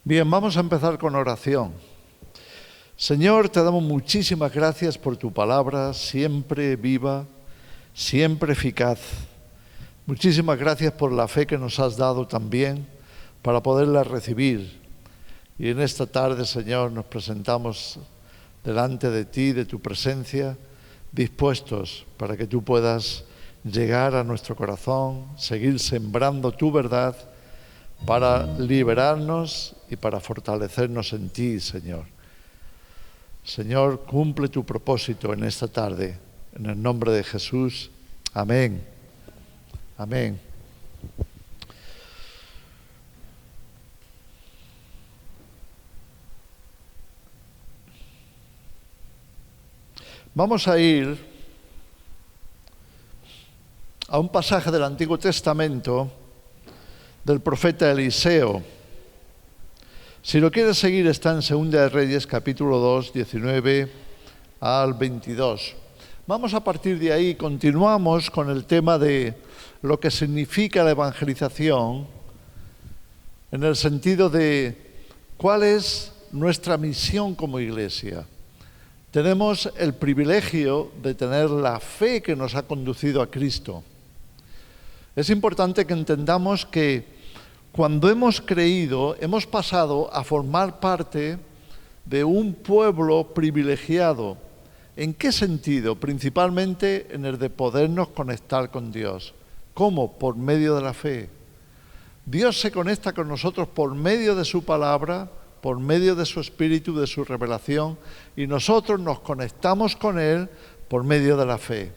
Bien, vamos a empezar con oración. Señor, te damos muchísimas gracias por tu palabra, siempre viva, siempre eficaz. Muchísimas gracias por la fe que nos has dado también para poderla recibir. Y en esta tarde, Señor, nos presentamos delante de ti, de tu presencia, dispuestos para que tú puedas llegar a nuestro corazón, seguir sembrando tu verdad para liberarnos y para fortalecernos en ti, Señor. Señor, cumple tu propósito en esta tarde, en el nombre de Jesús. Amén. Amén. Vamos a ir a un pasaje del Antiguo Testamento del profeta Eliseo. Si lo quieres seguir, está en Segunda de Reyes, capítulo 2, 19 al 22. Vamos a partir de ahí, continuamos con el tema de lo que significa la evangelización, en el sentido de cuál es nuestra misión como iglesia. Tenemos el privilegio de tener la fe que nos ha conducido a Cristo. Es importante que entendamos que cuando hemos creído, hemos pasado a formar parte de un pueblo privilegiado. ¿En qué sentido? Principalmente en el de podernos conectar con Dios. ¿Cómo? Por medio de la fe. Dios se conecta con nosotros por medio de su palabra, por medio de su espíritu, de su revelación, y nosotros nos conectamos con Él por medio de la fe.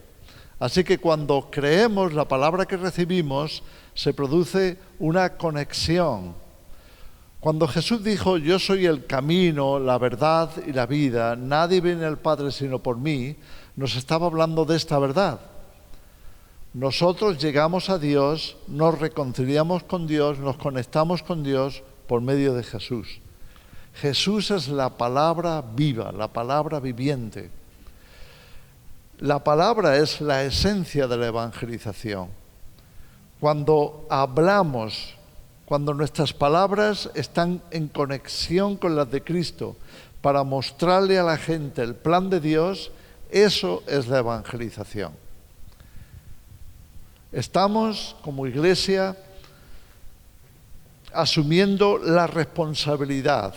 Así que cuando creemos la palabra que recibimos, se produce una conexión. Cuando Jesús dijo, yo soy el camino, la verdad y la vida, nadie viene al Padre sino por mí, nos estaba hablando de esta verdad. Nosotros llegamos a Dios, nos reconciliamos con Dios, nos conectamos con Dios por medio de Jesús. Jesús es la palabra viva, la palabra viviente. La palabra es la esencia de la evangelización. Cuando hablamos, cuando nuestras palabras están en conexión con las de Cristo para mostrarle a la gente el plan de Dios, eso es la evangelización. Estamos, como iglesia, asumiendo la responsabilidad.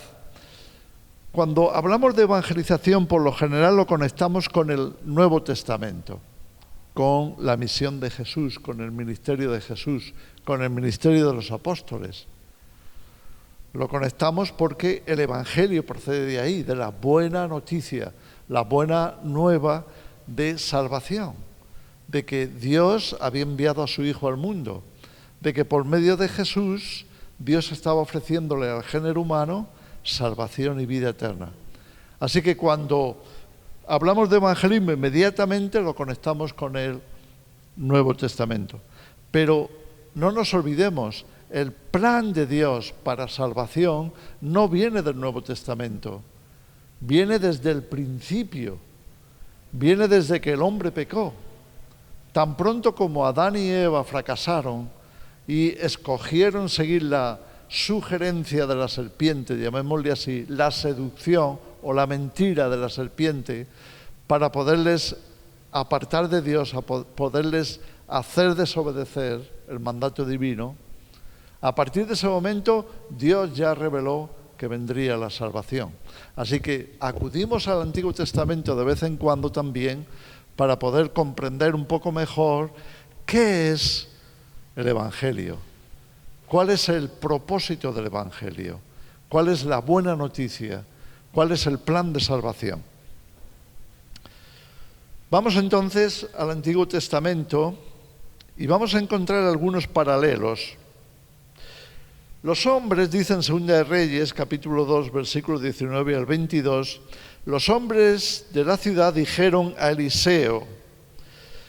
Cuando hablamos de evangelización, por lo general lo conectamos con el Nuevo Testamento, con la misión de Jesús, con el ministerio de Jesús, con el ministerio de los apóstoles. Lo conectamos porque el Evangelio procede de ahí, de la buena noticia, la buena nueva de salvación, de que Dios había enviado a su Hijo al mundo, de que por medio de Jesús Dios estaba ofreciéndole al género humano salvación y vida eterna. Así que cuando hablamos de evangelismo, inmediatamente lo conectamos con el Nuevo Testamento. Pero no nos olvidemos, el plan de Dios para salvación no viene del Nuevo Testamento, viene desde el principio, viene desde que el hombre pecó. Tan pronto como Adán y Eva fracasaron y escogieron seguir la sugerencia de la serpiente, llamémosle así, la seducción o la mentira de la serpiente, para poderles apartar de Dios, a poderles hacer desobedecer el mandato divino. A partir de ese momento, Dios ya reveló que vendría la salvación. Así que acudimos al Antiguo Testamento de vez en cuando también para poder comprender un poco mejor qué es el Evangelio. ¿Cuál es el propósito del Evangelio? ¿Cuál es la buena noticia? ¿Cuál es el plan de salvación? Vamos entonces al Antiguo Testamento y vamos a encontrar algunos paralelos. Los hombres, dicen Segunda de Reyes, capítulo 2, versículos 19 al 22, los hombres de la ciudad dijeron a Eliseo.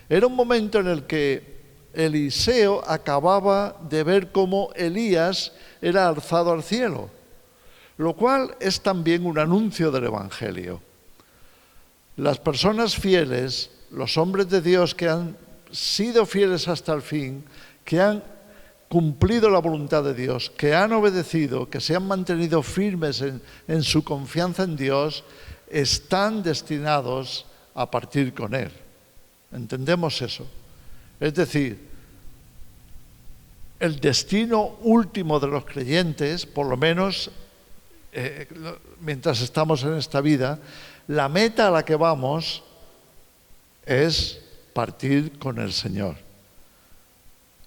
Era un momento en el que Eliseo acababa de ver cómo Elías era alzado al cielo, lo cual es también un anuncio del Evangelio. Las personas fieles, los hombres de Dios que han sido fieles hasta el fin, que han cumplido la voluntad de Dios, que han obedecido, que se han mantenido firmes en su confianza en Dios, están destinados a partir con Él. ¿Entendemos eso? Es decir, el destino último de los creyentes, por lo menos mientras estamos en esta vida, la meta a la que vamos es partir con el Señor.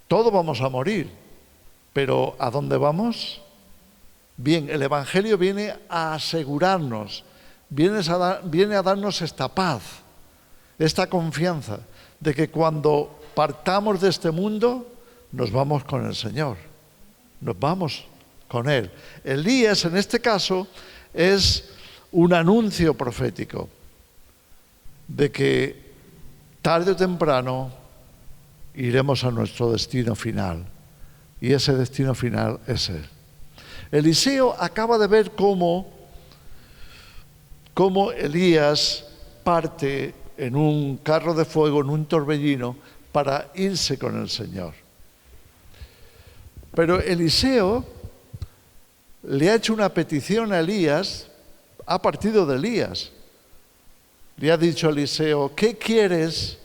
Todos vamos a morir, pero ¿a dónde vamos? Bien, el Evangelio viene a asegurarnos, viene a darnos esta paz, esta confianza de que cuando partamos de este mundo, nos vamos con el Señor, nos vamos con Él. Elías, en este caso, es un anuncio profético de que tarde o temprano iremos a nuestro destino final, y ese destino final es Él. Eliseo acaba de ver cómo Elías parte en un carro de fuego, en un torbellino, para irse con el Señor. Pero Eliseo le ha hecho una petición a Elías, ha partido de Elías. Le ha dicho a Eliseo: ¿qué quieres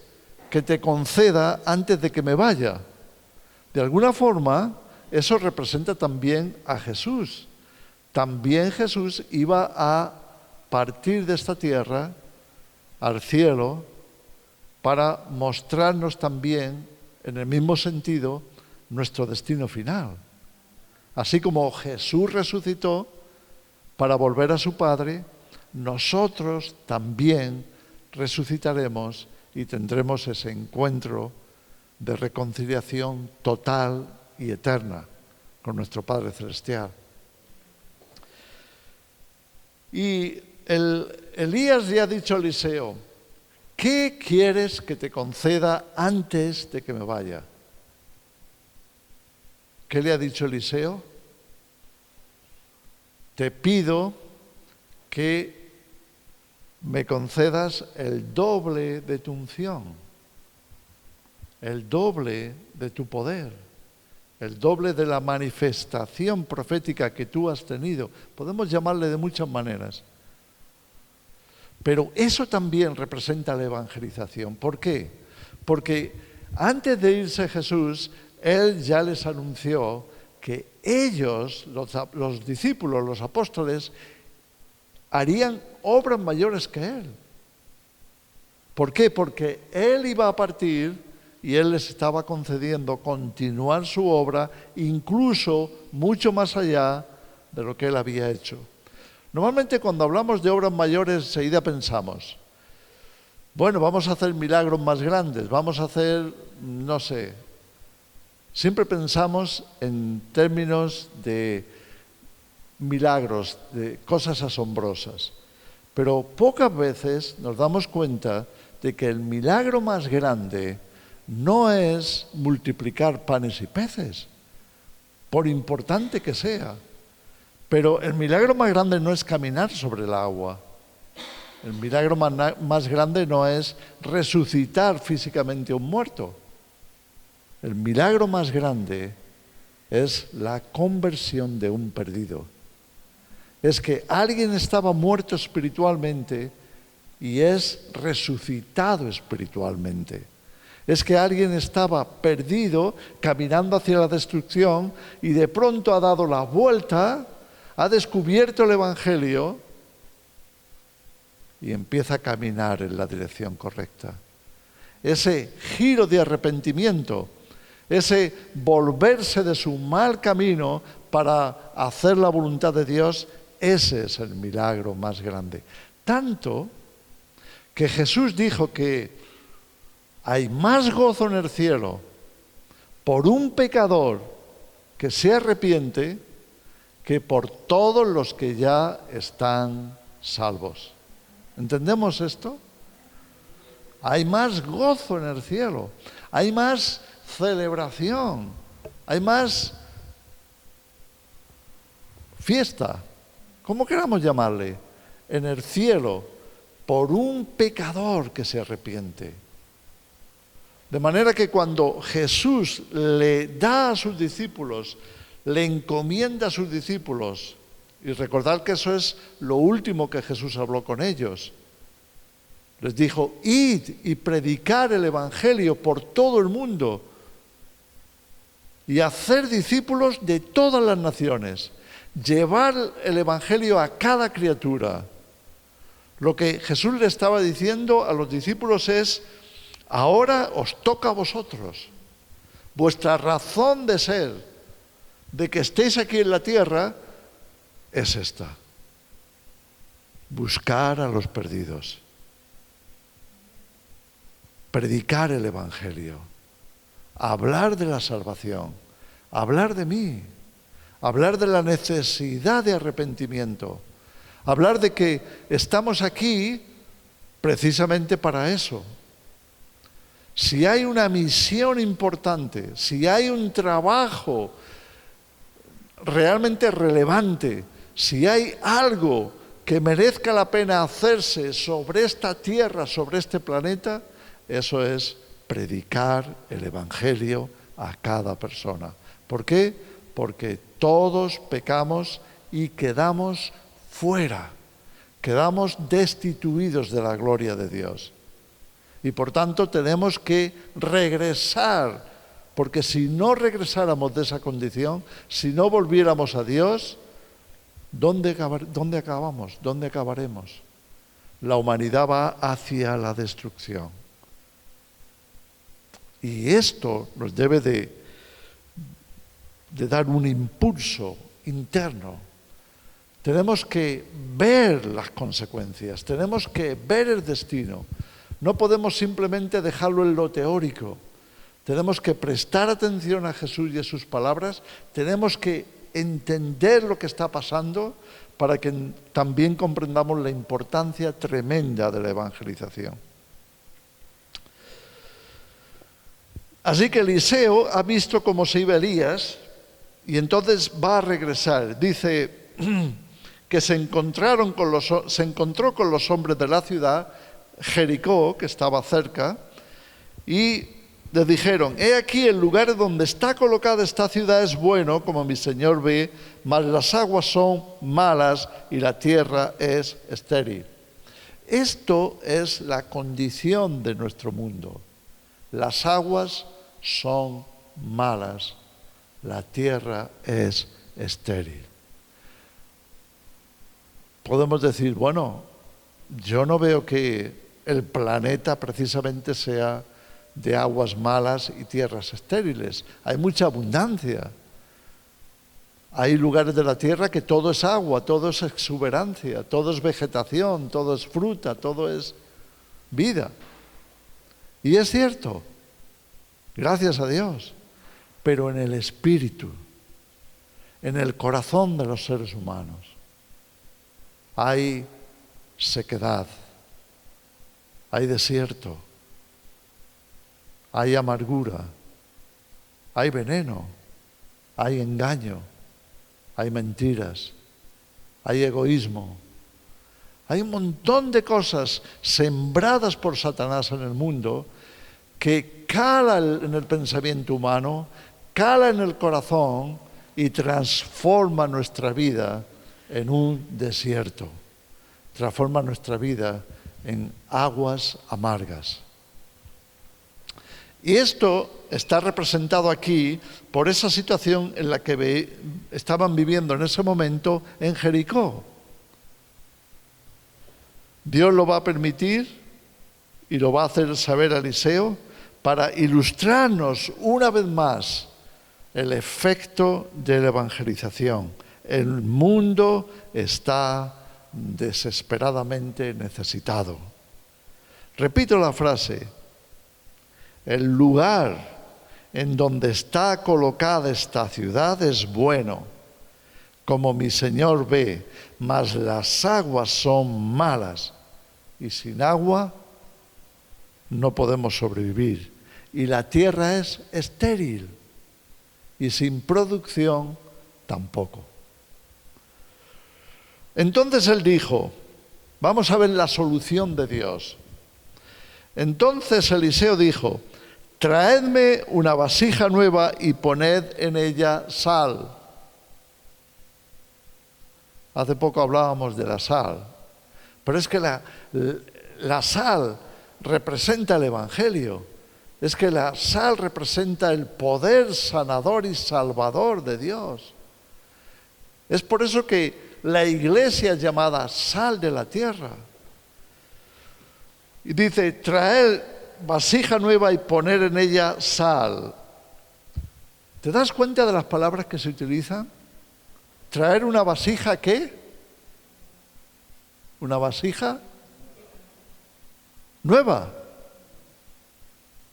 que te conceda antes de que me vaya? De alguna forma, eso representa también a Jesús. También Jesús iba a partir de esta tierra al cielo para mostrarnos también, en el mismo sentido, nuestro destino final. Así como Jesús resucitó para volver a su Padre, nosotros también resucitaremos y tendremos ese encuentro de reconciliación total y eterna con nuestro Padre Celestial. Y Elías le ha dicho a Eliseo: ¿qué quieres que te conceda antes de que me vaya? ¿Qué le ha dicho Eliseo? Te pido que me concedas el doble de tu unción, el doble de tu poder, el doble de la manifestación profética que tú has tenido. Podemos llamarle de muchas maneras. Pero eso también representa la evangelización. ¿Por qué? Porque antes de irse Jesús, Él ya les anunció que ellos, los discípulos, los apóstoles, harían obras mayores que Él. ¿Por qué? Porque Él iba a partir y Él les estaba concediendo continuar su obra, incluso mucho más allá de lo que Él había hecho. Normalmente cuando hablamos de obras mayores, enseguida pensamos: bueno, vamos a hacer milagros más grandes, vamos a hacer, no sé. Siempre pensamos en términos de milagros, de cosas asombrosas. Pero pocas veces nos damos cuenta de que el milagro más grande no es multiplicar panes y peces, por importante que sea. Pero el milagro más grande no es caminar sobre el agua. El milagro más grande no es resucitar físicamente a un muerto. El milagro más grande es la conversión de un perdido. Es que alguien estaba muerto espiritualmente y es resucitado espiritualmente. Es que alguien estaba perdido, caminando hacia la destrucción, y de pronto ha dado la vuelta, ha descubierto el Evangelio y empieza a caminar en la dirección correcta. Ese giro de arrepentimiento, ese volverse de su mal camino para hacer la voluntad de Dios, ese es el milagro más grande. Tanto que Jesús dijo que hay más gozo en el cielo por un pecador que se arrepiente que por todos los que ya están salvos. ¿Entendemos esto? Hay más gozo en el cielo, hay más celebración, hay más fiesta, como queramos llamarle, en el cielo por un pecador que se arrepiente. De manera que cuando Jesús le da a sus discípulos, le encomienda a sus discípulos, y recordad que eso es lo último que Jesús habló con ellos. Les dijo, id y predicar el Evangelio por todo el mundo y hacer discípulos de todas las naciones. Llevar el Evangelio a cada criatura. Lo que Jesús le estaba diciendo a los discípulos es, ahora os toca a vosotros. Vuestra razón de ser, de que estéis aquí en la tierra, es esta. Buscar a los perdidos. Predicar el Evangelio. Hablar de la salvación. Hablar de mí. Hablar de la necesidad de arrepentimiento. Hablar de que estamos aquí precisamente para eso. Si hay una misión importante, si hay un trabajo realmente relevante, si hay algo que merezca la pena hacerse sobre esta tierra, sobre este planeta, eso es predicar el Evangelio a cada persona. ¿Por qué? Porque todos pecamos y quedamos fuera, quedamos destituidos de la gloria de Dios. Y por tanto tenemos que regresar, porque si no regresáramos de esa condición, si no volviéramos a Dios, ¿dónde acabamos? ¿Dónde acabaremos? La humanidad va hacia la destrucción. Y esto nos debe de dar un impulso interno. Tenemos que ver las consecuencias, tenemos que ver el destino. No podemos simplemente dejarlo en lo teórico. Tenemos que prestar atención a Jesús y a sus palabras. Tenemos que entender lo que está pasando para que también comprendamos la importancia tremenda de la evangelización. Así que Eliseo ha visto cómo se iba Elías y entonces va a regresar. Dice que se encontró con los hombres de la ciudad, Jericó, que estaba cerca, y le dijeron, he aquí el lugar donde está colocada esta ciudad es bueno, como mi señor ve, mas las aguas son malas y la tierra es estéril. Esto es la condición de nuestro mundo. Las aguas son malas, la tierra es estéril. Podemos decir, bueno, yo no veo que el planeta precisamente sea de aguas malas y tierras estériles. Hay mucha abundancia. Hay lugares de la tierra que todo es agua, todo es exuberancia, todo es vegetación, todo es fruta, todo es vida. Y es cierto, gracias a Dios, pero en el espíritu, en el corazón de los seres humanos, hay sequedad, hay desierto, hay amargura, hay veneno, hay engaño, hay mentiras, hay egoísmo, hay un montón de cosas sembradas por Satanás en el mundo que cala en el pensamiento humano, cala en el corazón y transforma nuestra vida en un desierto, transforma nuestra vida en aguas amargas. Y esto está representado aquí por esa situación en la que estaban viviendo en ese momento en Jericó. Dios lo va a permitir y lo va a hacer saber a Eliseo para ilustrarnos una vez más el efecto de la evangelización. El mundo está desesperadamente necesitado. Repito la frase. El lugar en donde está colocada esta ciudad es bueno, como mi Señor ve, mas las aguas son malas y sin agua no podemos sobrevivir. Y la tierra es estéril y sin producción tampoco. Entonces él dijo, vamos a ver la solución de Dios. Entonces Eliseo dijo, traedme una vasija nueva y poned en ella sal. Hace poco hablábamos de la sal, pero es que la sal representa el Evangelio. Es que la sal representa el poder sanador y salvador de Dios. Es por eso que la iglesia es llamada sal de la tierra. Y dice, traer vasija nueva y poner en ella sal. ¿Te das cuenta de las palabras que se utilizan? ¿Traer una vasija qué? ¿Una vasija nueva?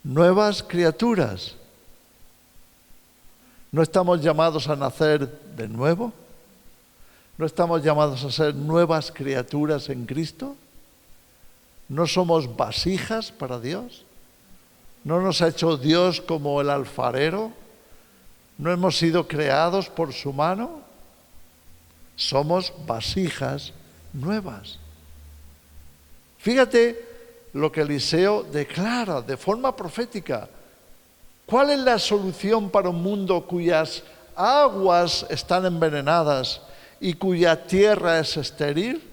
Nuevas criaturas. ¿No estamos llamados a nacer de nuevo? ¿No estamos llamados a ser nuevas criaturas en Cristo? ¿No somos vasijas para Dios? ¿No nos ha hecho Dios como el alfarero? ¿No hemos sido creados por su mano? Somos vasijas nuevas. Fíjate lo que Eliseo declara de forma profética. ¿Cuál es la solución para un mundo cuyas aguas están envenenadas y cuya tierra es estéril?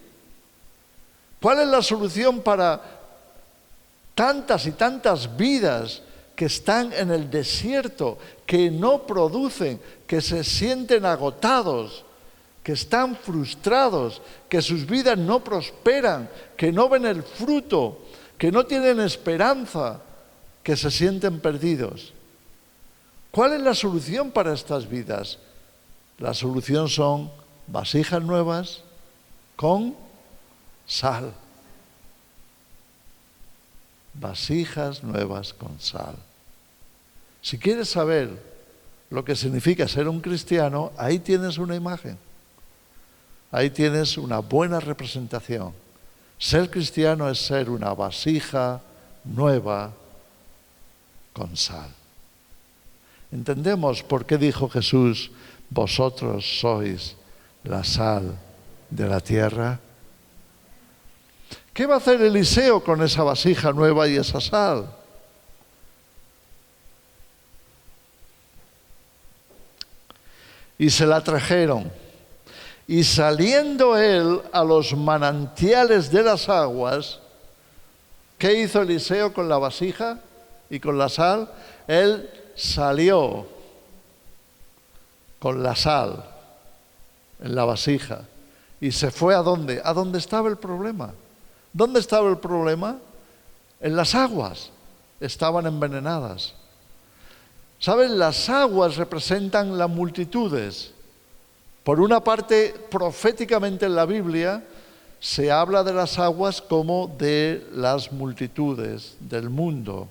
¿Cuál es la solución para tantas y tantas vidas que están en el desierto, que no producen, que se sienten agotados, que están frustrados, que sus vidas no prosperan, que no ven el fruto, que no tienen esperanza, que se sienten perdidos? ¿Cuál es la solución para estas vidas? La solución son vasijas nuevas con sal. Vasijas nuevas con sal. Si quieres saber lo que significa ser un cristiano, ahí tienes una imagen. Ahí tienes una buena representación. Ser cristiano es ser una vasija nueva con sal. ¿Entendemos por qué dijo Jesús, vosotros sois la sal de la tierra? ¿Qué va a hacer Eliseo con esa vasija nueva y esa sal? Y se la trajeron. Y saliendo él a los manantiales de las aguas, ¿qué hizo Eliseo con la vasija y con la sal? Él salió con la sal en la vasija y se fue ¿a dónde? A donde estaba el problema. ¿Dónde estaba el problema? En las aguas. Estaban envenenadas. ¿Saben? Las aguas representan las multitudes. Por una parte, proféticamente en la Biblia, se habla de las aguas como de las multitudes del mundo.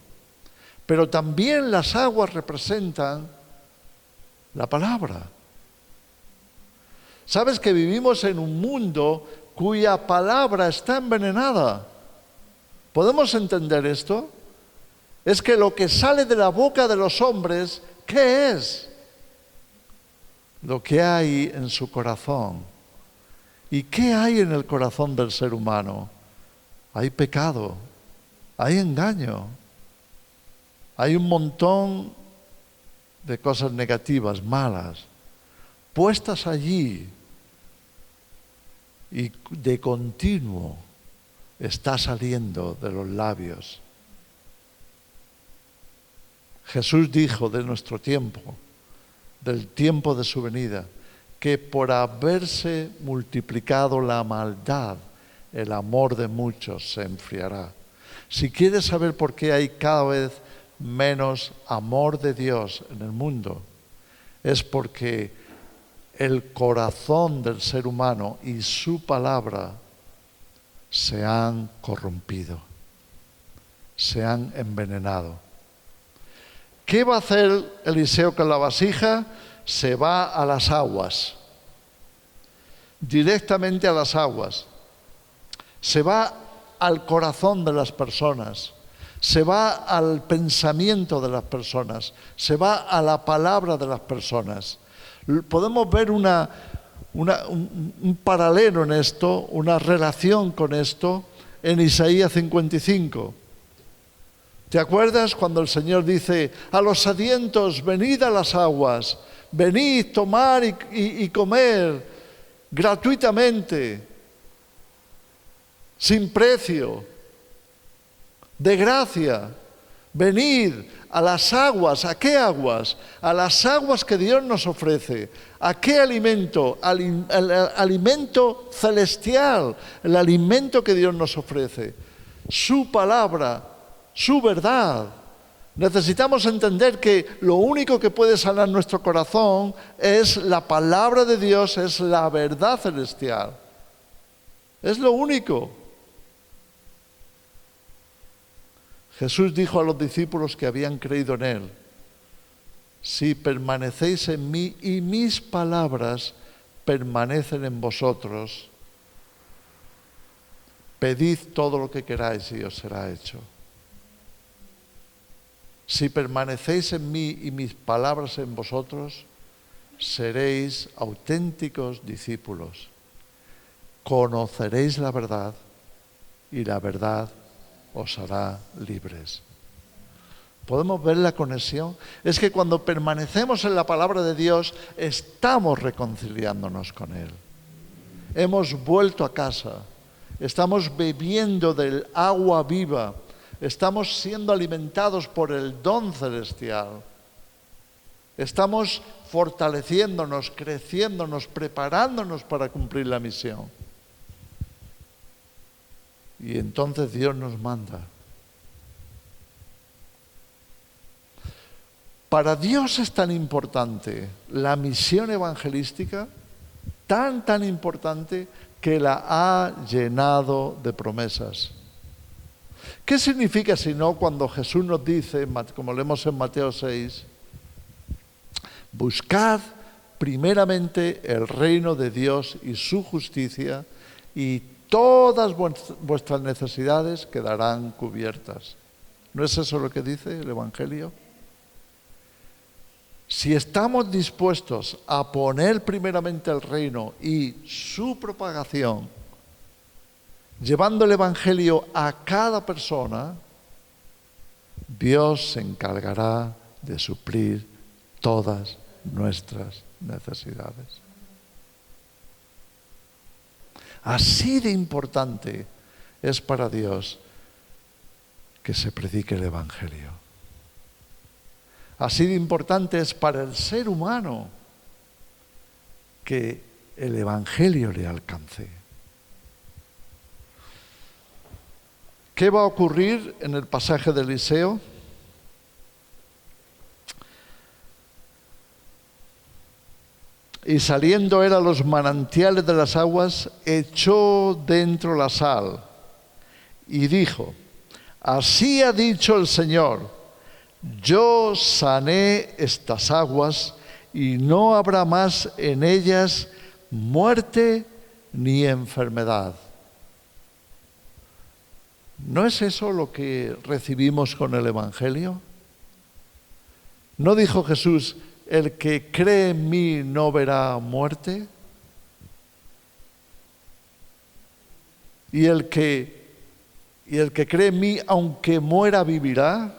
Pero también las aguas representan la palabra. ¿Sabes que vivimos en un mundo cuya palabra está envenenada? ¿Podemos entender esto? Es que lo que sale de la boca de los hombres, ¿qué es? Lo que hay en su corazón. ¿Y qué hay en el corazón del ser humano? Hay pecado, hay engaño, hay un montón de cosas negativas, malas, puestas allí y de continuo está saliendo de los labios. Jesús dijo de nuestro tiempo, del tiempo de su venida, que por haberse multiplicado la maldad, el amor de muchos se enfriará. Si quieres saber por qué hay cada vez menos amor de Dios en el mundo, es porque el corazón del ser humano y su palabra se han corrompido, se han envenenado. ¿Qué va a hacer Eliseo con la vasija? Se va a las aguas, directamente a las aguas. Se va al corazón de las personas, se va al pensamiento de las personas, se va a la palabra de las personas. Podemos ver un paralelo en esto, una relación con esto en Isaías 55. ¿Te acuerdas cuando el Señor dice, a los sedientos, venid a las aguas, venid, tomar y comer gratuitamente, sin precio, de gracia? Venid a las aguas. ¿A qué aguas? A las aguas que Dios nos ofrece. ¿A qué alimento? Al alimento celestial, el alimento que Dios nos ofrece. Su palabra, su verdad. Necesitamos entender que lo único que puede sanar nuestro corazón es la palabra de Dios, es la verdad celestial. Es lo único. Jesús dijo a los discípulos que habían creído en Él, si permanecéis en mí y mis palabras permanecen en vosotros, pedid todo lo que queráis y os será hecho. Si permanecéis en mí y mis palabras en vosotros, seréis auténticos discípulos. Conoceréis la verdad y la verdad os hará libres. ¿Podemos ver la conexión? Es que cuando permanecemos en la palabra de Dios, estamos reconciliándonos con Él. Hemos vuelto a casa. Estamos bebiendo del agua viva. Estamos siendo alimentados por el don celestial. Estamos fortaleciéndonos, creciéndonos, preparándonos para cumplir la misión. Y entonces Dios nos manda. Para Dios es tan importante la misión evangelística, tan importante, que la ha llenado de promesas. ¿Qué significa si no cuando Jesús nos dice, como leemos en Mateo 6, buscad primeramente el reino de Dios y su justicia, y todas vuestras necesidades quedarán cubiertas? ¿No es eso lo que dice el Evangelio? Si estamos dispuestos a poner primeramente el reino y su propagación, llevando el Evangelio a cada persona, Dios se encargará de suplir todas nuestras necesidades. Así de importante es para Dios que se predique el Evangelio. Así de importante es para el ser humano que el Evangelio le alcance. ¿Qué va a ocurrir en el pasaje de Eliseo? Y saliendo él a los manantiales de las aguas, echó dentro la sal y dijo, así ha dicho el Señor, yo sané estas aguas y no habrá más en ellas muerte ni enfermedad. ¿No es eso lo que recibimos con el Evangelio? ¿No dijo Jesús, el que cree en mí no verá muerte? ¿Y el que cree en mí, aunque muera, vivirá?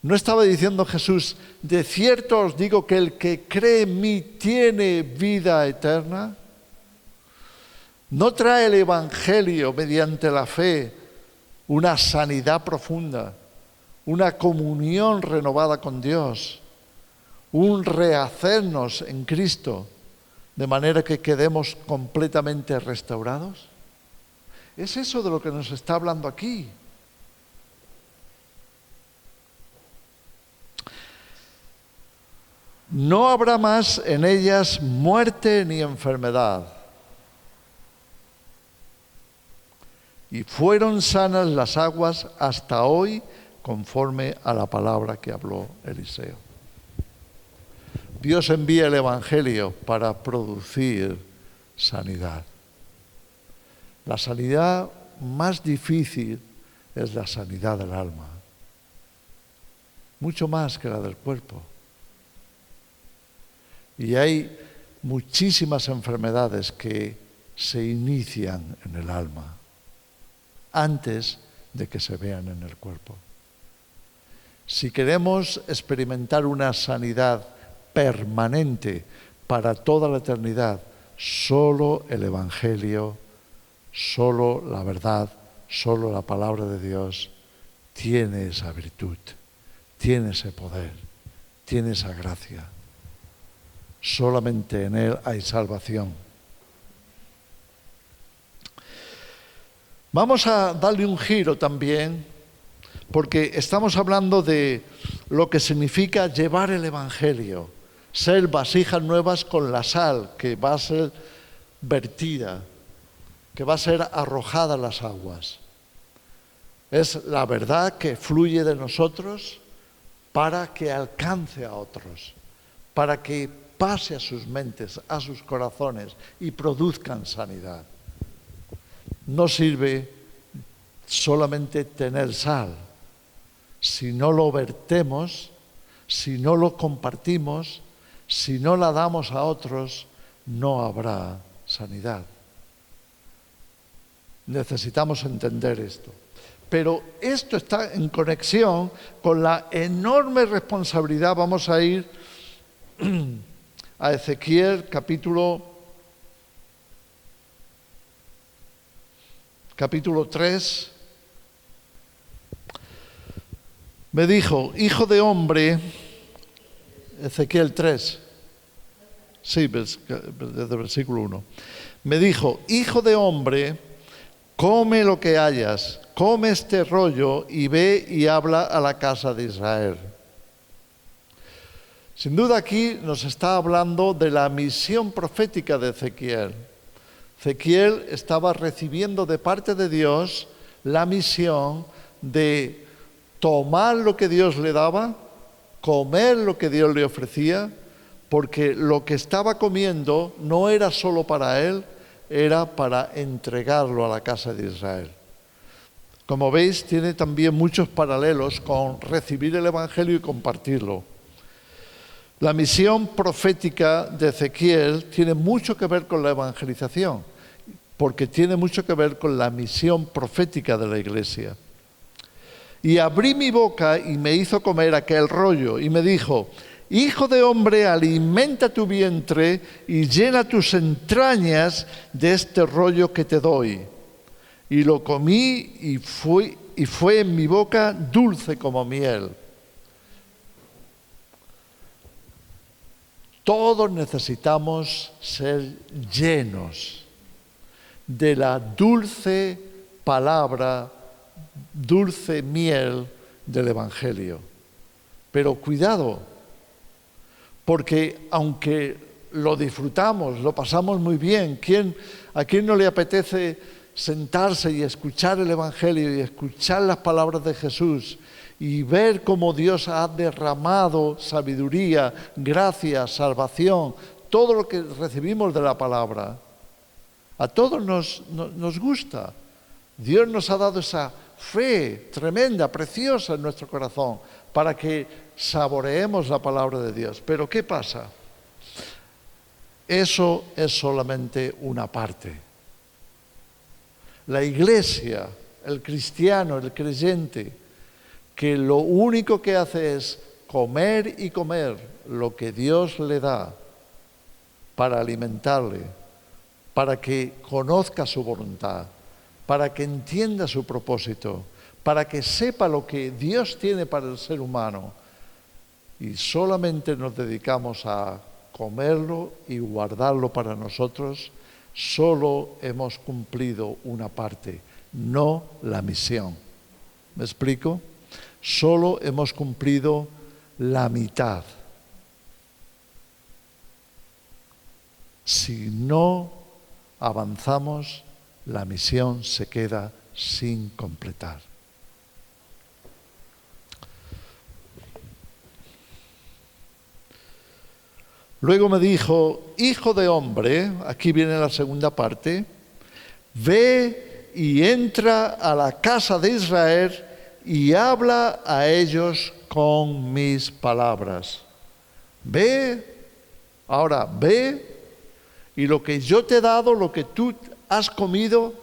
¿No estaba diciendo Jesús, de cierto os digo que el que cree en mí tiene vida eterna? ¿No trae el Evangelio mediante la fe una sanidad profunda, una comunión renovada con Dios, un rehacernos en Cristo, de manera que quedemos completamente restaurados? Es eso de lo que nos está hablando aquí. No habrá más en ellas muerte ni enfermedad. Y fueron sanas las aguas hasta hoy, conforme a la palabra que habló Eliseo. Dios envía el Evangelio para producir sanidad. La sanidad más difícil es la sanidad del alma, mucho más que la del cuerpo. Y hay muchísimas enfermedades que se inician en el alma antes de que se vean en el cuerpo. Si queremos experimentar una sanidad permanente para toda la eternidad, solo el Evangelio, solo la verdad, solo la palabra de Dios tiene esa virtud, tiene ese poder, tiene esa gracia. Solamente en Él hay salvación. Vamos a darle un giro también, porque estamos hablando de lo que significa llevar el Evangelio, ser vasijas nuevas con la sal que va a ser vertida, que va a ser arrojada a las aguas. Es la verdad que fluye de nosotros para que alcance a otros, para que pase a sus mentes, a sus corazones y produzcan sanidad. No sirve solamente tener sal. Si no lo vertemos, si no lo compartimos, si no la damos a otros, no habrá sanidad. Necesitamos entender esto. Pero esto está en conexión con la enorme responsabilidad. Vamos a ir a Ezequiel capítulo 3. Me dijo, hijo de hombre, Ezequiel 3, sí, desde el versículo 1. Me dijo, hijo de hombre, come lo que hayas, come este rollo y ve y habla a la casa de Israel. Sin duda aquí nos está hablando de la misión profética de Ezequiel. Ezequiel estaba recibiendo de parte de Dios la misión de tomar lo que Dios le daba, comer lo que Dios le ofrecía, porque lo que estaba comiendo no era solo para él, era para entregarlo a la casa de Israel. Como veis, tiene también muchos paralelos con recibir el Evangelio y compartirlo. La misión profética de Ezequiel tiene mucho que ver con la evangelización, porque tiene mucho que ver con la misión profética de la Iglesia. Y abrí mi boca y me hizo comer aquel rollo y me dijo, hijo de hombre, alimenta tu vientre y llena tus entrañas de este rollo que te doy. Y lo comí y fue en mi boca dulce como miel. Todos necesitamos ser llenos de la dulce palabra, dulce miel del Evangelio. Pero cuidado, porque aunque lo disfrutamos, lo pasamos muy bien, ¿a quién no le apetece sentarse y escuchar el Evangelio y escuchar las palabras de Jesús y ver cómo Dios ha derramado sabiduría, gracia, salvación, todo lo que recibimos de la palabra? A todos nos gusta. Dios nos ha dado esa fe tremenda, preciosa en nuestro corazón para que saboreemos la palabra de Dios. Pero ¿qué pasa? Eso es solamente una parte. La iglesia, el cristiano, el creyente, que lo único que hace es comer y comer lo que Dios le da para alimentarle, para que conozca su voluntad, para que entienda su propósito, para que sepa lo que Dios tiene para el ser humano, y solamente nos dedicamos a comerlo y guardarlo para nosotros, solo hemos cumplido una parte, no la misión. ¿Me explico? Solo hemos cumplido la mitad. Si no avanzamos, la misión se queda sin completar. Luego me dijo, hijo de hombre, aquí viene la segunda parte, ve y entra a la casa de Israel y habla a ellos con mis palabras. Ve, ahora ve, y lo que yo te he dado, lo que tú has comido,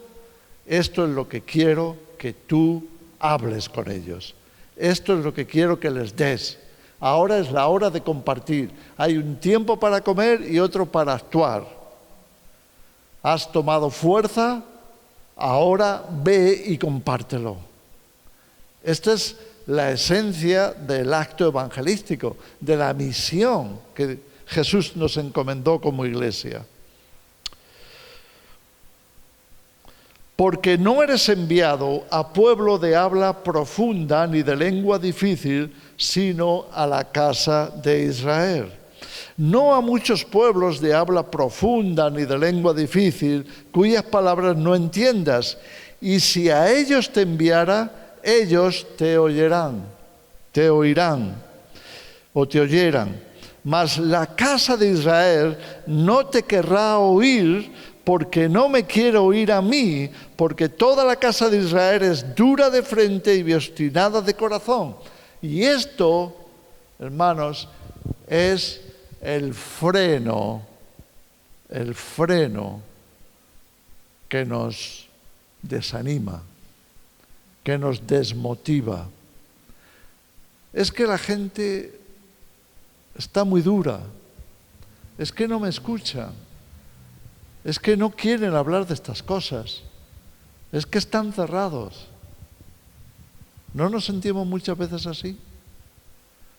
esto es lo que quiero que tú hables con ellos. Esto es lo que quiero que les des. Ahora es la hora de compartir. Hay un tiempo para comer y otro para actuar. Has tomado fuerza, ahora ve y compártelo. Esta es la esencia del acto evangelístico, de la misión que Jesús nos encomendó como iglesia. Porque no eres enviado a pueblo de habla profunda ni de lengua difícil, sino a la casa de Israel. No a muchos pueblos de habla profunda ni de lengua difícil, cuyas palabras no entiendas. Y si a ellos te enviara, ellos te oirán. Mas la casa de Israel no te querrá oír, porque no me quiere oír a mí, porque toda la casa de Israel es dura de frente y obstinada de corazón. Y esto, hermanos, es el freno que nos desanima, que nos desmotiva. Es que la gente está muy dura, es que no me escuchan. Es que no quieren hablar de estas cosas. Es que están cerrados. ¿No nos sentimos muchas veces así?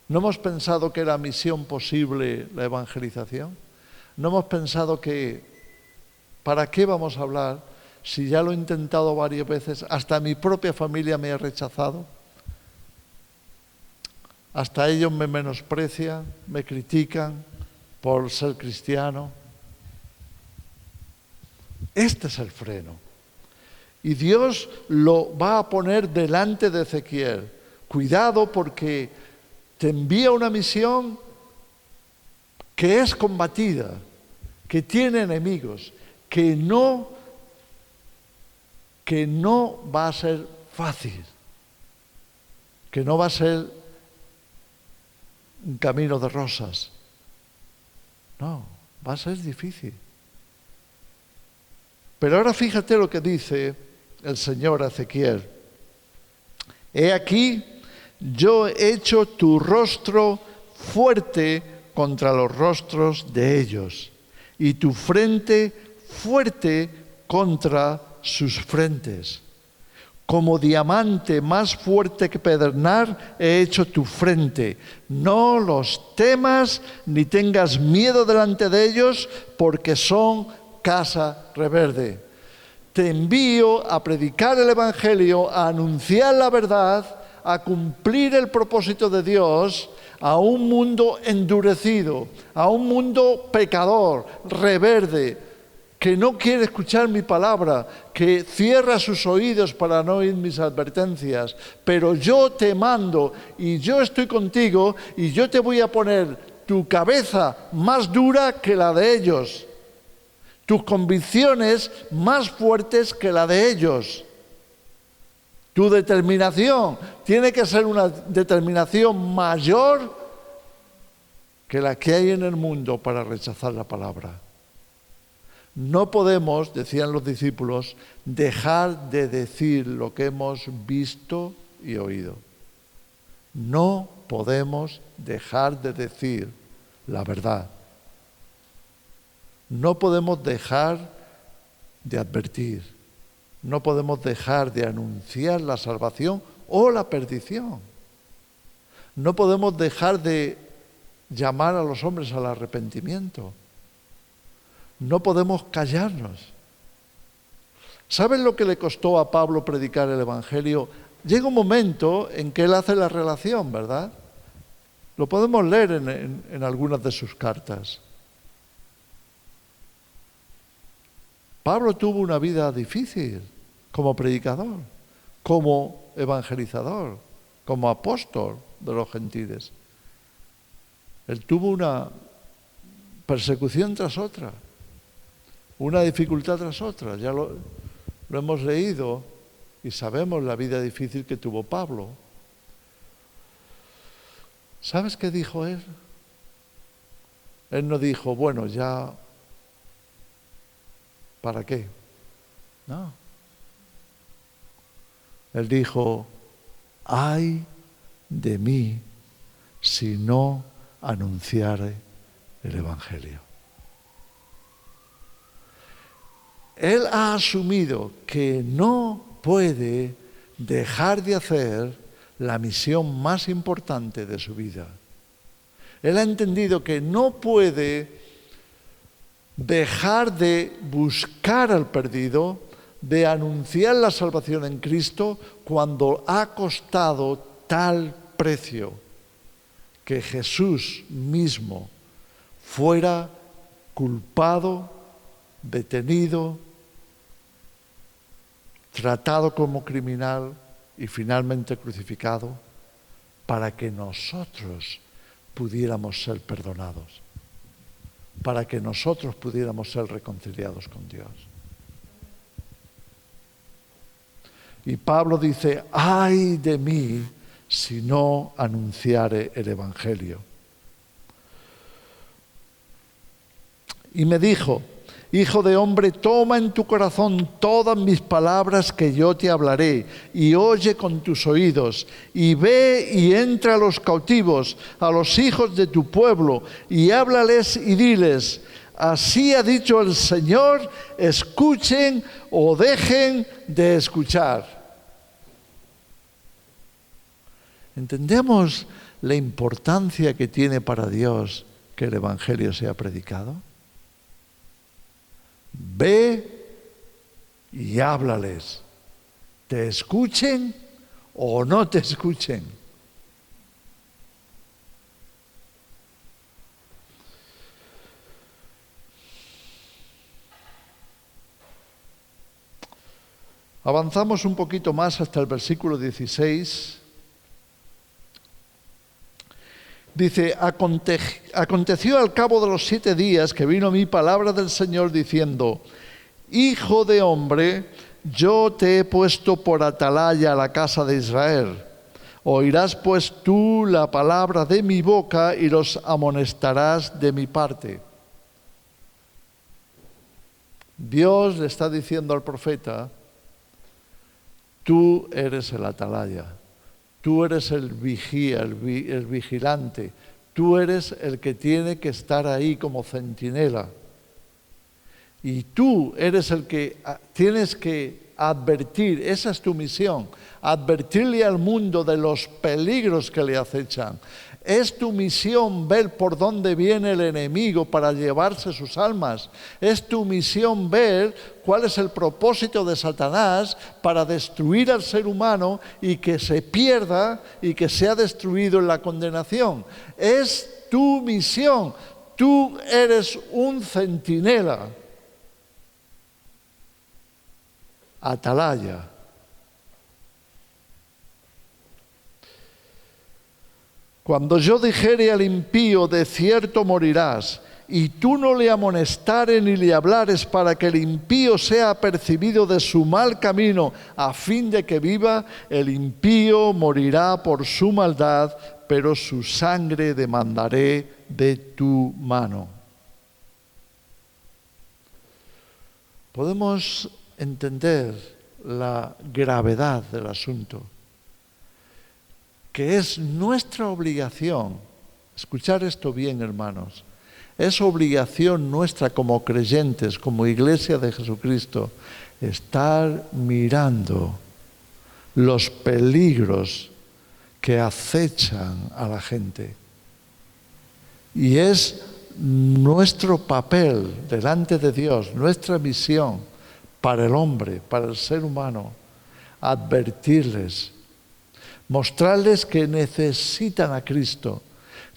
¿No hemos pensado que era misión posible la evangelización? ¿No hemos pensado que ¿para qué vamos a hablar si ya lo he intentado varias veces? Hasta mi propia familia me ha rechazado. Hasta ellos me menosprecian, me critican por ser cristiano. Este es el freno. Y Dios lo va a poner delante de Ezequiel. Cuidado, porque te envía una misión que es combatida, que tiene enemigos, que no va a ser fácil, que no va a ser un camino de rosas. No, va a ser difícil. Pero ahora fíjate lo que dice el Señor a Ezequiel. He aquí, yo he hecho tu rostro fuerte contra los rostros de ellos, y tu frente fuerte contra sus frentes. Como diamante más fuerte que pedernal he hecho tu frente. No los temas ni tengas miedo delante de ellos, porque son casa rebelde. Te envío a predicar el Evangelio, a anunciar la verdad, a cumplir el propósito de Dios a un mundo endurecido, a un mundo pecador, rebelde, que no quiere escuchar mi palabra, que cierra sus oídos para no oír mis advertencias. Pero yo te mando y yo estoy contigo y yo te voy a poner tu cabeza más dura que la de ellos, tus convicciones más fuertes que la de ellos. Tu determinación tiene que ser una determinación mayor que la que hay en el mundo para rechazar la palabra. No podemos, decían los discípulos, dejar de decir lo que hemos visto y oído. No podemos dejar de decir la verdad. No podemos dejar de advertir. No podemos dejar de anunciar la salvación o la perdición. No podemos dejar de llamar a los hombres al arrepentimiento. No podemos callarnos. ¿Saben lo que le costó a Pablo predicar el Evangelio? Llega un momento en que él hace la relación, ¿verdad? Lo podemos leer en algunas de sus cartas. Pablo tuvo una vida difícil como predicador, como evangelizador, como apóstol de los gentiles. Él tuvo una persecución tras otra, una dificultad tras otra. Ya lo hemos leído y sabemos la vida difícil que tuvo Pablo. ¿Sabes qué dijo él? Él no dijo, bueno, ya, ¿para qué? No. Él dijo, ay de mí si no anunciare el Evangelio. Él ha asumido que no puede dejar de hacer la misión más importante de su vida. Él ha entendido que no puede dejar de buscar al perdido, de anunciar la salvación en Cristo cuando ha costado tal precio que Jesús mismo fuera culpado, detenido, tratado como criminal y finalmente crucificado para que nosotros pudiéramos ser perdonados, para que nosotros pudiéramos ser reconciliados con Dios. Y Pablo dice, ay de mí si no anunciare el Evangelio. Y me dijo, hijo de hombre, toma en tu corazón todas mis palabras que yo te hablaré, y oye con tus oídos, y ve y entra a los cautivos, a los hijos de tu pueblo, y háblales y diles, así ha dicho el Señor, escuchen o dejen de escuchar. ¿Entendemos la importancia que tiene para Dios que el Evangelio sea predicado? Ve y háblales, te escuchen o no te escuchen. Avanzamos un poquito más hasta el versículo 16. Dice, aconteció al cabo de los 7 días que vino mi palabra del Señor diciendo, hijo de hombre, yo te he puesto por atalaya a la casa de Israel. Oirás pues tú la palabra de mi boca y los amonestarás de mi parte. Dios le está diciendo al profeta, tú eres el atalaya. Tú eres el vigía, el vigilante. Tú eres el que tiene que estar ahí como centinela. Y tú eres el que tienes que advertir, esa es tu misión, advertirle al mundo de los peligros que le acechan. Es tu misión ver por dónde viene el enemigo para llevarse sus almas. Es tu misión ver cuál es el propósito de Satanás para destruir al ser humano y que se pierda y que sea destruido en la condenación. Es tu misión. Tú eres un centinela. Atalaya. Cuando yo dijere al impío, de cierto morirás, y tú no le amonestares ni le hablares para que el impío sea apercibido de su mal camino, a fin de que viva, el impío morirá por su maldad, pero su sangre demandaré de tu mano. Podemos entender la gravedad del asunto, que es nuestra obligación, escuchar esto bien, hermanos, es obligación nuestra como creyentes, como Iglesia de Jesucristo, estar mirando los peligros que acechan a la gente. Y es nuestro papel delante de Dios, nuestra misión para el hombre, para el ser humano, advertirles, mostrarles que necesitan a Cristo,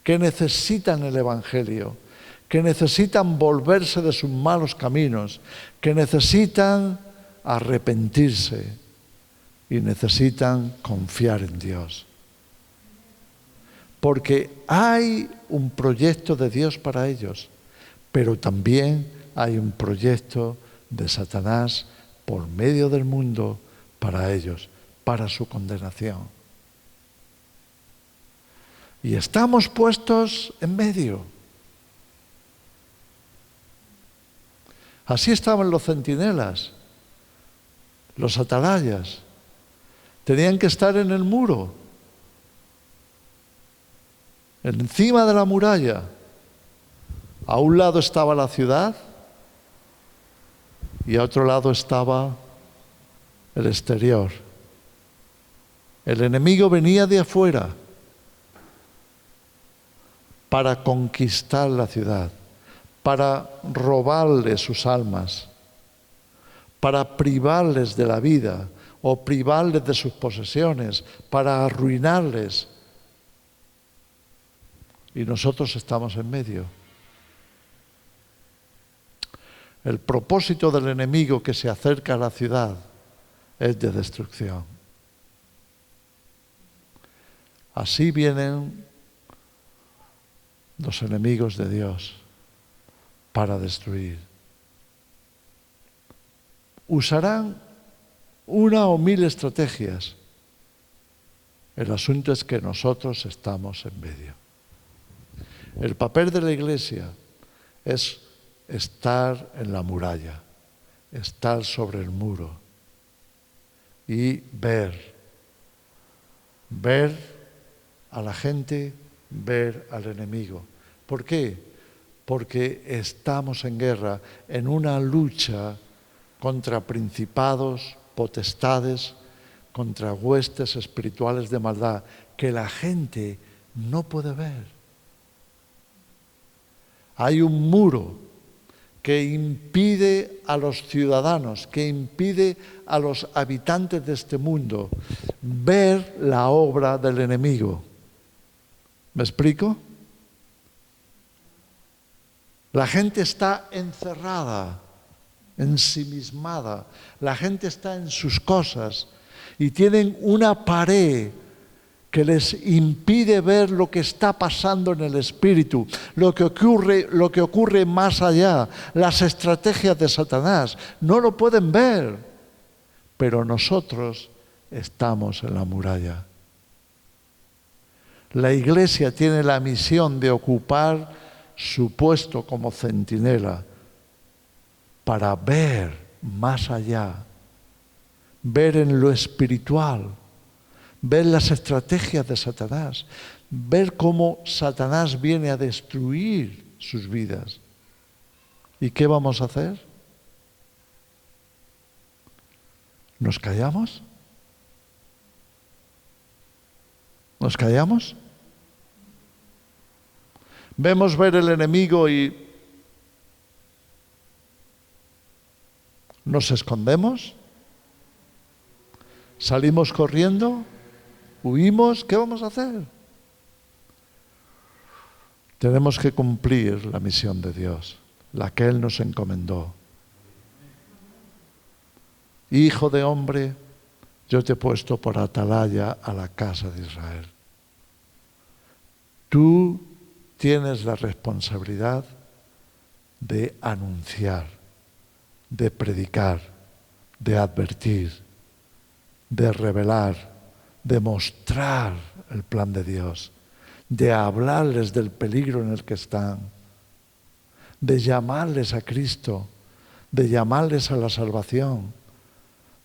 que necesitan el Evangelio, que necesitan volverse de sus malos caminos, que necesitan arrepentirse y necesitan confiar en Dios. Porque hay un proyecto de Dios para ellos, pero también hay un proyecto de Satanás por medio del mundo para ellos, para su condenación. Y estamos puestos en medio. Así estaban los centinelas, los atalayas. Tenían que estar en el muro, encima de la muralla. A un lado estaba la ciudad y a otro lado estaba el exterior. El enemigo venía de afuera para conquistar la ciudad, para robarles sus almas, para privarles de la vida o privarles de sus posesiones, para arruinarles. Y nosotros estamos en medio. El propósito del enemigo que se acerca a la ciudad es de destrucción. Así vienen los enemigos de Dios para destruir. Usarán una o mil estrategias. El asunto es que nosotros estamos en medio. El papel de la Iglesia es estar en la muralla, estar sobre el muro y ver a la gente, ver al enemigo. ¿Por qué? Porque estamos en guerra, en una lucha contra principados, potestades, contra huestes espirituales de maldad que la gente no puede ver. Hay un muro que impide a los ciudadanos, que impide a los habitantes de este mundo ver la obra del enemigo. ¿Me explico? La gente está encerrada, ensimismada, la gente está en sus cosas y tienen una pared que les impide ver lo que está pasando en el espíritu, lo que ocurre más allá, las estrategias de Satanás. No lo pueden ver, pero nosotros estamos en la muralla. La Iglesia tiene la misión de ocupar su puesto como centinela para ver más allá, ver en lo espiritual, ver las estrategias de Satanás, ver cómo Satanás viene a destruir sus vidas. ¿Y qué vamos a hacer? ¿Nos callamos? ¿Nos callamos? Vemos ver el enemigo y nos escondemos, salimos corriendo, huimos. ¿Qué vamos a hacer? Tenemos que cumplir la misión de Dios, la que Él nos encomendó. Hijo de hombre, yo te he puesto por atalaya a la casa de Israel. Tú tienes la responsabilidad de anunciar, de predicar, de advertir, de revelar, de mostrar el plan de Dios, de hablarles del peligro en el que están, de llamarles a Cristo, de llamarles a la salvación,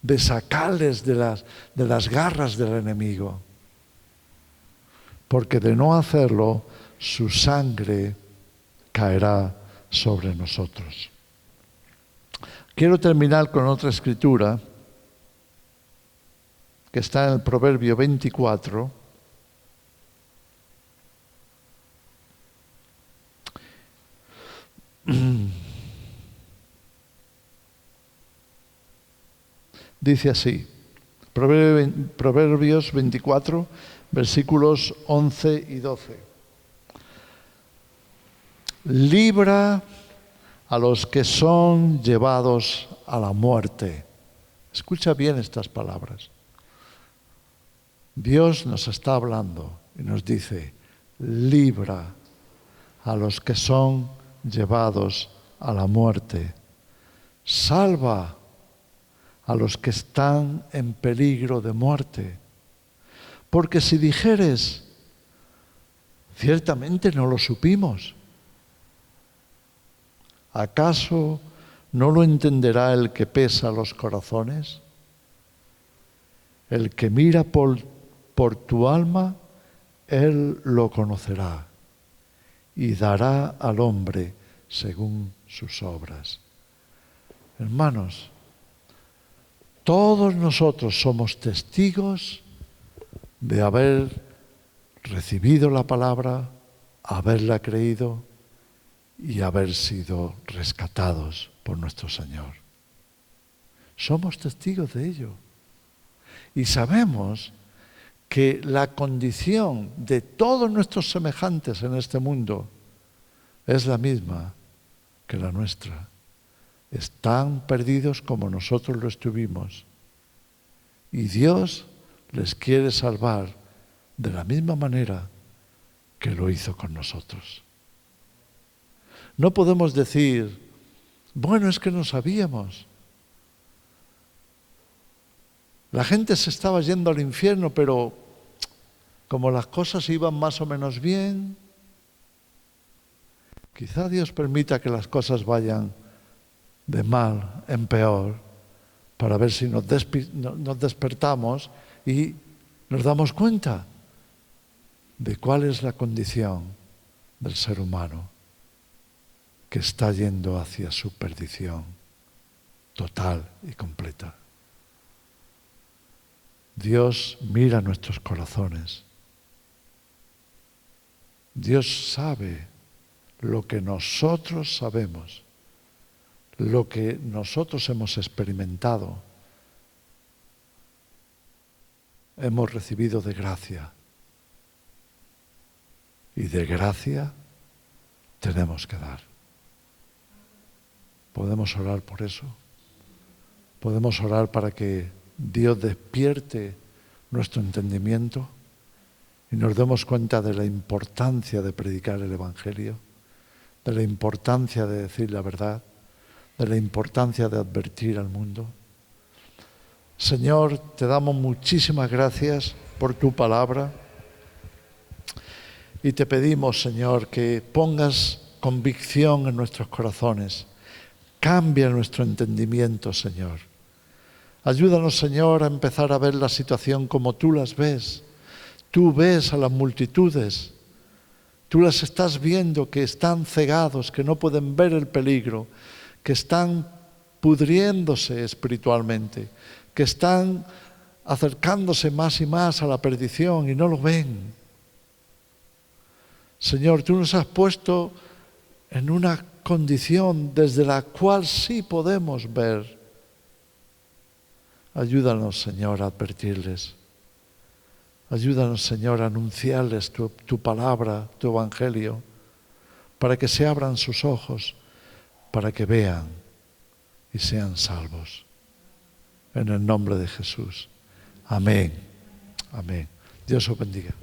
de sacarles de las garras del enemigo. Porque de no hacerlo, su sangre caerá sobre nosotros. Quiero terminar con otra escritura que está en el Proverbio 24. Dice así, Proverbios 24, versículos 11 y 12. Libra a los que son llevados a la muerte. Escucha bien estas palabras. Dios nos está hablando y nos dice, libra a los que son llevados a la muerte. Salva a los que están en peligro de muerte. Porque si dijeres, ciertamente no lo supimos, ¿acaso no lo entenderá el que pesa los corazones? El que mira por tu alma, Él lo conocerá y dará al hombre según sus obras. Hermanos, todos nosotros somos testigos de haber recibido la palabra, haberla creído y haber sido rescatados por nuestro Señor. Somos testigos de ello. Y sabemos que la condición de todos nuestros semejantes en este mundo es la misma que la nuestra. Están perdidos como nosotros lo estuvimos. Y Dios les quiere salvar de la misma manera que lo hizo con nosotros. No podemos decir, bueno, es que no sabíamos. La gente se estaba yendo al infierno, pero como las cosas iban más o menos bien, quizá Dios permita que las cosas vayan de mal en peor para ver si nos despertamos y nos damos cuenta de cuál es la condición del ser humano que está yendo hacia su perdición total y completa. Dios mira nuestros corazones. Dios sabe lo que nosotros sabemos, lo que nosotros hemos experimentado, hemos recibido de gracia. Y de gracia tenemos que dar. ¿Podemos orar por eso? ¿Podemos orar para que Dios despierte nuestro entendimiento y nos demos cuenta de la importancia de predicar el Evangelio, de la importancia de decir la verdad, de la importancia de advertir al mundo? Señor, te damos muchísimas gracias por tu palabra y te pedimos, Señor, que pongas convicción en nuestros corazones, cambia nuestro entendimiento, Señor. Ayúdanos, Señor, a empezar a ver la situación como tú las ves. Tú ves a las multitudes, tú las estás viendo que están cegados, que no pueden ver el peligro, que están pudriéndose espiritualmente, que están acercándose más y más a la perdición y no lo ven. Señor, tú nos has puesto en una condición desde la cual sí podemos ver. Ayúdanos, Señor, a advertirles. Ayúdanos, Señor, a anunciarles tu palabra, tu evangelio, para que se abran sus ojos, para que vean y sean salvos. En el nombre de Jesús. Amén. Amén. Dios os bendiga.